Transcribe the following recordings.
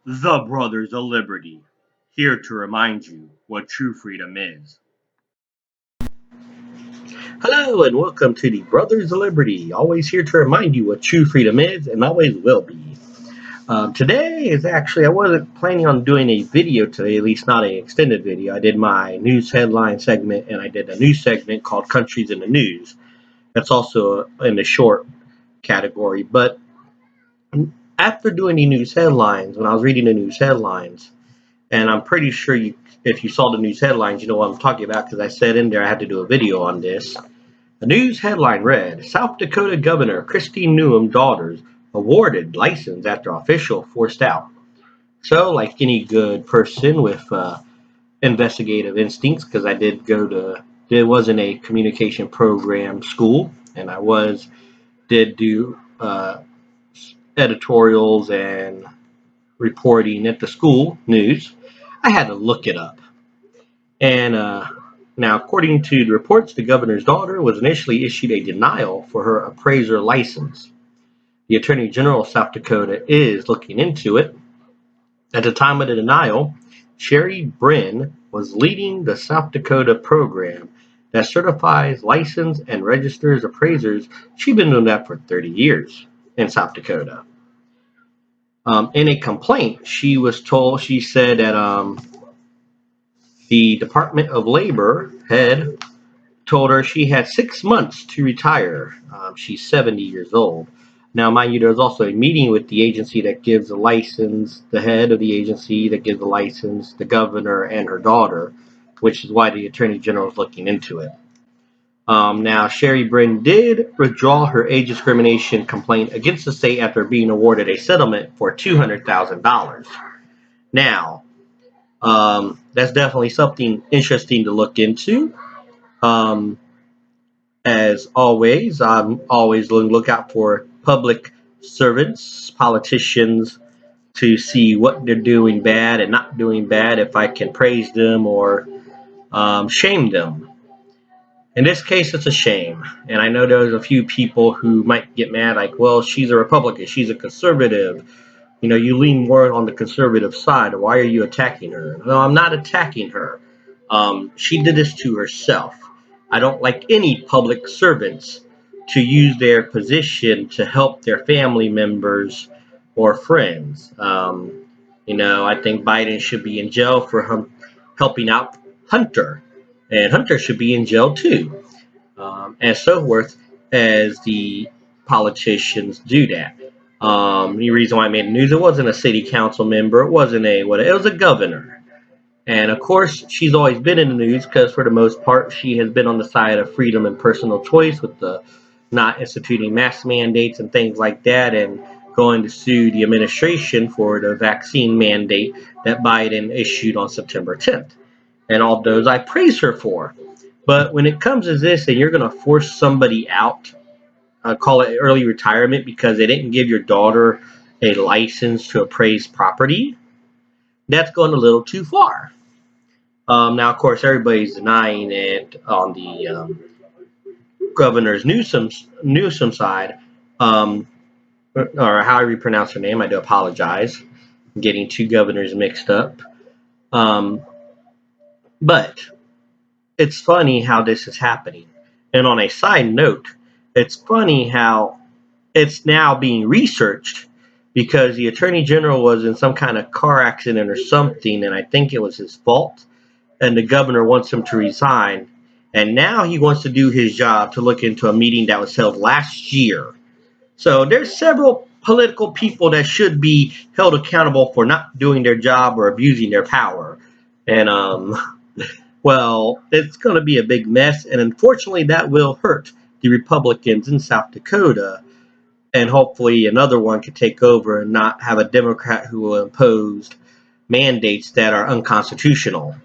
The Brothers of Liberty, here to remind you what true freedom is. Hello, and welcome to the Brothers of Liberty, always here to remind you what true freedom is and always will be. Today is actually, I wasn't planning on doing a video today, at least not an extended video. I did my news headline segment and I did a news segment called Countries in the News. That's also in the short category. But after doing the news headlines, when I was reading the news headlines, and I'm pretty sure if you saw the news headlines, you know what I'm talking about because I said in there I had to do a video on this. The news headline read, South Dakota Governor Christine Noem daughters awarded license after official forced out. So, like any good person with investigative instincts, because I did go to, it wasn't a communication program school, and did do editorials and reporting at the school news. I had to look it up. And now, according to the reports, the governor's daughter was initially issued a denial for her appraiser license. The Attorney General of South Dakota is looking into it. At the time of the denial, Sherry Brin was leading the South Dakota program that certifies, licenses, and registers appraisers. She's been doing that for 30 years in South Dakota. In a complaint, she said that the Department of Labor head told her she had 6 months to retire. She's 70 years old. Now, mind you, there's also a meeting with the agency that gives the license, the head of the agency that gives the license, the governor, and her daughter, which is why the Attorney General is looking into it. Now, Sherry Brin did withdraw her age discrimination complaint against the state after being awarded a settlement for $200,000. Now, that's definitely something interesting to look into. Um, as always, I'm always on the lookout for public servants, politicians, to see what they're doing bad and not doing bad, if I can praise them or shame them. In this case, it's a shame. And I know there's a few people who might get mad, like, well, she's a Republican, she's a conservative. You know, you lean more on the conservative side. Why are you attacking her? No, I'm not attacking her. She did this to herself. I don't like any public servants to use their position to help their family members or friends. I think Biden should be in jail for helping out Hunter, and Hunter should be in jail too, and so forth, as the politicians do that. The reason why I made the news, it wasn't a city council member, it wasn't it was a governor. And of course, she's always been in the news because, for the most part, she has been on the side of freedom and personal choice with the not instituting mask mandates and things like that, and going to sue the administration for the vaccine mandate that Biden issued on September 10th. And all those I praise her for. But when it comes to this, and you're going to force somebody out, call it early retirement because they didn't give your daughter a license to appraise property, that's going a little too far. Now, of course, everybody's denying it on the Governor's Newsom side, or however you pronounce her name. I do apologize. I'm getting two governors mixed up. But it's funny how this is happening. And on a side note, it's funny how it's now being researched because the Attorney General was in some kind of car accident or something, and I think it was his fault, and the governor wants him to resign. And now he wants to do his job to look into a meeting that was held last year. So there's several political people that should be held accountable for not doing their job or abusing their power. And well, it's going to be a big mess, and unfortunately that will hurt the Republicans in South Dakota, and hopefully another one could take over and not have a Democrat who will impose mandates that are unconstitutional.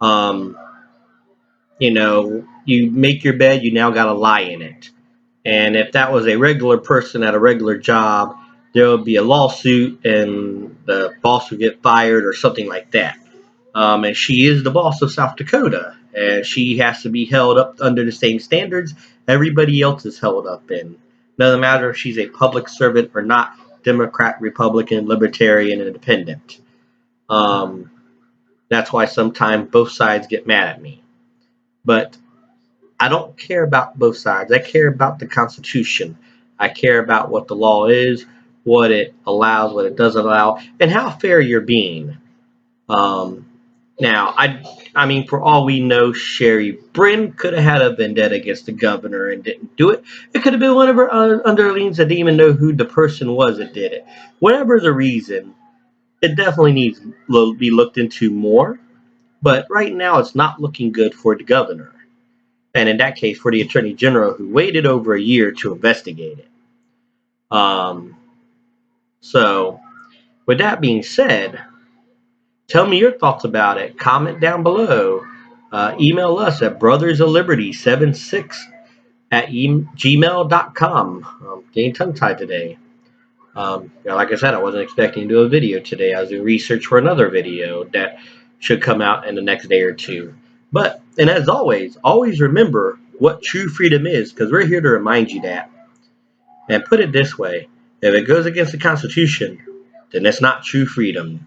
Um, you make your bed, you now got to lie in it. And if that was a regular person at a regular job, there would be a lawsuit and the boss would get fired or something like that. And she is the boss of South Dakota, and she has to be held up under the same standards everybody else is held up in. Doesn't matter if she's a public servant or not. Democrat, Republican, Libertarian, and Independent. Um, that's why sometimes both sides get mad at me. But I don't care about both sides. I care about the Constitution. I care about what the law is, what it allows, what it doesn't allow, and how fair you're being. Um, now, I mean, for all we know, Sherry Bryn could have had a vendetta against the governor and didn't do it. It could have been one of her underlings that didn't even know who the person was that did it. Whatever the reason, it definitely needs to be looked into more. But right now, it's not looking good for the governor. And in that case, for the attorney general who waited over a year to investigate it. Um, so, with that being said, tell me your thoughts about it. Comment down below. Email us at brothersofliberty76 at gmail.com. Getting tongue tied today. Like I said, I wasn't expecting to do a video today. I was doing research for another video that should come out in the next day or two. And as always remember what true freedom is, because we're here to remind you that. And put it this way, if it goes against the Constitution, then it's not true freedom.